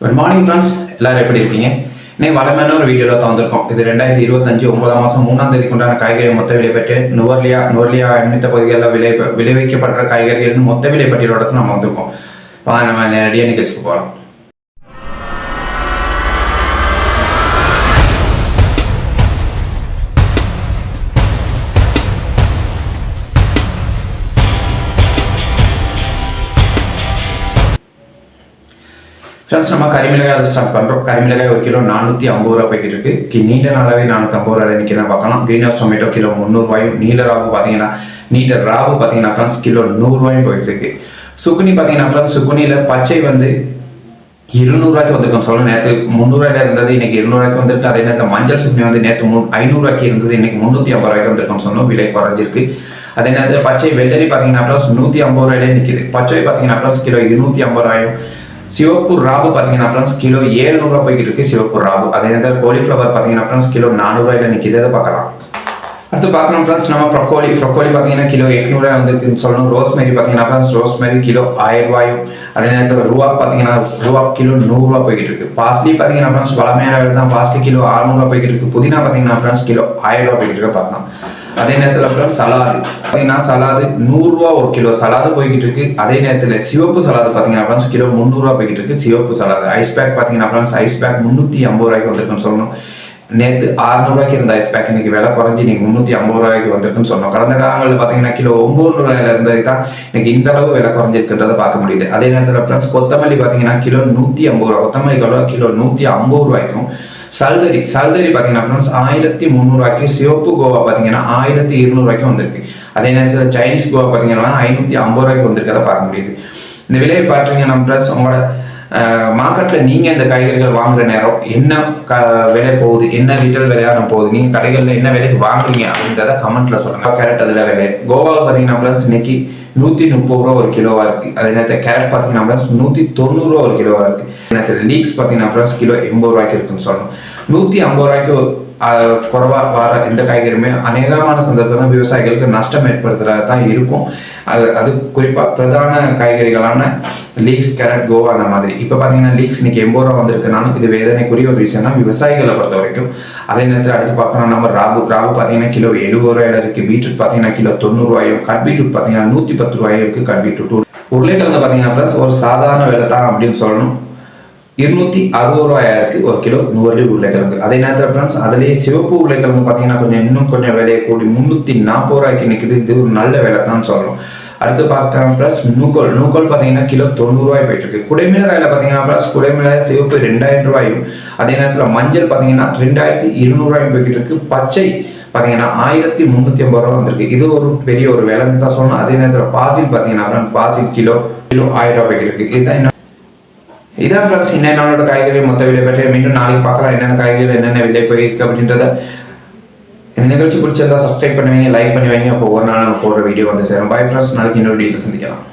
Good morning friends, எல்லாரும் எப்படி இருக்கீங்க? இன்னைக்கு வளமையான ஒரு வீடியோவில் தான் வந்திருக்கோம். இது 2025 9ஆம் மாதம் 3ஆம் தேதிக்கு உண்டான காய்கறி மொத்த விலை பற்றி நுவர்லியா அண்மித்த பகுதிகளில் விளைவிக்கப்படுற காய்கறிகளின் மொத்த விலை பட்டியலோட நம்ம வந்திருக்கோம். நம்ம நேரடியாக நிகழ்ச்சிக்கு போகலாம். ஃப்ரெண்ட்ஸ், நம்ம கரிமிளகாய் அதை ஸ்டார்ட் பண்ணுறோம். கரிமிளகாய் ஒரு கிலோ 450 ரூபா போய்கிட்டு இருக்கு. நீண்ட நாளாவே 450 ரூபாய் நிற்கிறேன் பார்க்கலாம். கிரீன் ஹவுஸ் டொமேட்டோ கிலோ 300 ரூபாயும், நீல ராவு பார்த்தீங்கன்னா ஃப்ரெண்ட்ஸ் கிலோ 100 ரூபாயும் போயிட்டு இருக்கு. சுக்குனி பார்த்தீங்கன்னா ஃப்ரெண்ட்ஸ், சுக்குனியில் பச்சை வந்து 200 ரூபாய்க்கு வந்திருக்கும் சொல்ல. நேற்று 300 ரூபாயில இருந்தது, இன்னைக்கு 200 ரூபாய்க்கு வந்திருக்கு. அதே நேரத்தில் மஞ்சள் சுக்குனி வந்து நேற்று 500 ரூபாய்க்கு இருந்தது, இன்னைக்கு 350 ரூபாய்க்கு வந்திருக்குன்னு சொன்னோம். விலை குறைஞ்சிருக்கு. அதே நேரத்தில் பச்சை வெள்ளரி பார்த்தீங்கன்னா ஃப்ரெண்ட்ஸ் 150 ரூபாயிலே நிற்கிது. பச்சை பார்த்தீங்கன்னா ஃப்ரெண்ட்ஸ் கிலோ 250 ரூபாயும், சிவப்பு ராபு பார்த்தீங்கன்னா ஃப்ரெண்ட்ஸ் கிலோ 700 ரூபாய் போய்கிட்டு இருக்கு. சிவப்பு ராபு. அதே நேரத்தில் கோலிஃப்ளவர் பார்த்தீங்கன்னா ஃப்ரெண்ட்ஸ் கிலோ 400 ரூபாயில நிற்கிது. அதை பார்க்கலாம். அடுத்து பார்க்கணும் ஃப்ரெண்ட்ஸ், நம்ம ப்ரொக்கோலி பார்த்தீங்கன்னா கிலோ 800 ரூபாய் வந்துருக்குன்னு சொல்லணும். ரோஸ்மேரி பார்த்தீங்கன்னா ஃப்ரெண்ட்ஸ் ரோஸ்மேரி கிலோ 1000 ரூபாயும். அதே நேரத்தில் ரூபாய் பார்த்தீங்கன்னா ரூபாய் கிலோ 100 ரூபாய் போய்கிட்டு இருக்கு. பாஸ்லி பார்த்தீங்கன்னா ஃப்ரெண்ட்ஸ் வளமையான வேலை தான். பாஸ்லி கிலோ 600 ரூபாய் போய்கிட்டு இருக்கு. புதினா பார்த்தீங்கன்னா ஃப்ரெண்ட்ஸ் கிலோ 1000 ரூபாய் போய்கிட்டு இருக்க பார்க்கலாம். அதே நேரத்தில் ஃப்ரெண்ட்ஸ் சலாது பார்த்தீங்கன்னா சலாது 100 ரூபா ஒரு கிலோ சலாது போய்கிட்டு இருக்கு. அதே நேரத்தில் சிவப்பு சலாது பார்த்தீங்கன்னா ஃப்ரெண்ட்ஸ் கிலோ 300 ரூபா போய்கிட்டு இருக்கு. சிவப்பு சலாது ஐஸ் பேக் பார்த்தீங்கன்னா ஃப்ரெண்ட்ஸ் ஐஸ் பேக் 350 ரூபாய்க்கு வந்திருக்குன்னு சொல்லணும். நேற்று 600 ரூபாய்க்கு இருந்த ஐஸ் பேக் இன்னைக்கு விலை குறைஞ்சி இன்னைக்கு 350 ரூபாய்க்கு வந்திருக்குன்னு சொன்னோம். கடந்த காலங்களில் பார்த்தீங்கன்னா கிலோ 900 ரூபாயில இருந்தது தான் இன்னைக்கு இந்த அளவு விலை குறைஞ்சிருக்குன்றதை பார்க்க முடியுது. அதே நேரத்தில் ஃப்ரெண்ட்ஸ் கொத்தமல்லி பார்த்தீங்கன்னா கிலோ 150 ரூபா, கொத்தமல்லி கிலோ 150 ரூபாய்க்கும், சல்தரி பார்த்தீங்கன்னா ஃப்ரெண்ட்ஸ் 1300 ரூபாய்க்கு, சிவப்பு கோவா பார்த்தீங்கன்னா 1200 ரூபாய்க்கும் வந்திருக்கு. அதே நேரத்தில் சைனீஸ் கோவா பார்த்தீங்கன்னா 550 ரூபாய்க்கு வந்திருக்கதை பார்க்க முடியுது. இந்த விலையை பார்த்தீங்கன்னா ஃப்ரெண்ட்ஸ் உங்களோட மார்க்கெட்டில் நீங்கள் இந்த காய்கறிகள் வாங்குற நேரம் என்ன விலை போகுது, என்ன லிட்டர் விலையான போகுது, நீங்கள் கடைகளில் என்ன விலைக்கு வாங்குறீங்க அப்படின்றத கமெண்ட்ல சொல்லுங்கள். கேரட் அதில் விலை கோவாவில் பார்த்தீங்கன்னா ஃப்ரெண்ட்ஸ் இன்னைக்கு 130 ரூபா ஒரு கிலோவாக இருக்குது. அதே நேரத்தில் கேரட் பார்த்தீங்கன்னா ஃப்ரெண்ட்ஸ் 190 ரூபா ஒரு கிலோவாக இருக்குது. அதே நேரத்தில் லீக்ஸ் பார்த்தீங்கன்னா ஃப்ரெண்ட்ஸ் கிலோ 80 ரூபாய்க்கு இருக்குன்னு சொல்லணும். 150 ரூபாய்க்கு குறைவாக வர எந்த காய்கறியுமே அநேகமான சந்தர்ப்பம் விவசாயிகளுக்கு நஷ்டம் ஏற்படுத்துறதா தான் இருக்கும். அது குறிப்பாக பிரதான காய்கறிகளான லீக்ஸ், கேரட், கோவா அந்த மாதிரி. இப்போ பார்த்தீங்கன்னா லீக்ஸ் இன்னைக்கு 80 ரூபா வந்திருக்குனாலும் இது வேதனைக்குரிய ஒரு விஷயம் தான் விவசாயிகளை பொறுத்த வரைக்கும். அதே நேரத்தில் அடுத்து பார்க்கணும் நம்ம ராபு பார்த்தீங்கன்னா கிலோ 70 ரூபாயில இருக்குது. பீட்ரூட் பார்த்தீங்கன்னா கிலோ 90 ரூபாயும், கட் பீட்ரூட் பார்த்தீங்கன்னா 110 ரூபாயும் இருக்குது. Cut beetroot. உருளைக்கிழங்கு பார்த்தீங்கன்னா ப்ளஸ் ஒரு சாதாரண விலை தான் அப்படின்னு சொல்லணும். 260 ரூபாயா இருக்கு ஒரு கிலோ நுவர்லி உருளைக்கிழங்கு. அதே நேரத்தில் ஃப்ரெண்ட்ஸ் அதுலேயே சிவப்பு உருளைக்கிழங்கு பார்த்தீங்கன்னா இன்னும் கொஞ்சம் விலையை கூடி 340 ரூபாய்க்கு நிற்குது. இது ஒரு நல்ல விலை தான் சொல்லணும். அடுத்து பார்த்தோம் ப்ளஸ் நூக்கோல் பார்த்தீங்கன்னா கிலோ 90 ரூபாய் போயிட்டு இருக்கு. குடைமிளகாயில் பார்த்தீங்கன்னா ப்ளஸ் குடைமிளகாய் சிவப்பு 2000 ரூபாயும், அதே நேரத்தில் மஞ்சள் பார்த்தீங்கன்னா 2200 ரூபாயும் போய்கிட்டு இருக்கு. பச்சை பார்த்தீங்கன்னா 1350 ரூபா வந்திருக்கு. இது ஒரு பெரிய ஒரு விலைன்னு தான் சொல்லணும். அதே நேரத்தில் பாசில் பார்த்தீங்கன்னா பாசில் கிலோ 1000 ரூபாய் போய்கிட்டு இருக்கு. இதுதான் இதான் ஃப்ரெண்ட்ஸ் என்னோட காய்கறி மொத்த விலை பற்றி மீண்டும் நாளைக்கு பார்க்கலாம். என்னென்ன காய்கறி என்னென்ன விலை போயிருக்கு அப்படின்றத. இந்த நிகழ்ச்சி பிடிச்சிருந்தா சப்ஸ்கிரைப் பண்ணுவீங்க, லைக் பண்ணுவீங்க. அப்போ ஒரு நாள் நம்ம போடுற வீடியோ வந்து சேரும். பாய் ஃப்ரெண்ட்ஸ், நாளைக்கு இன்னொரு வீடியோ சந்திக்கலாம்.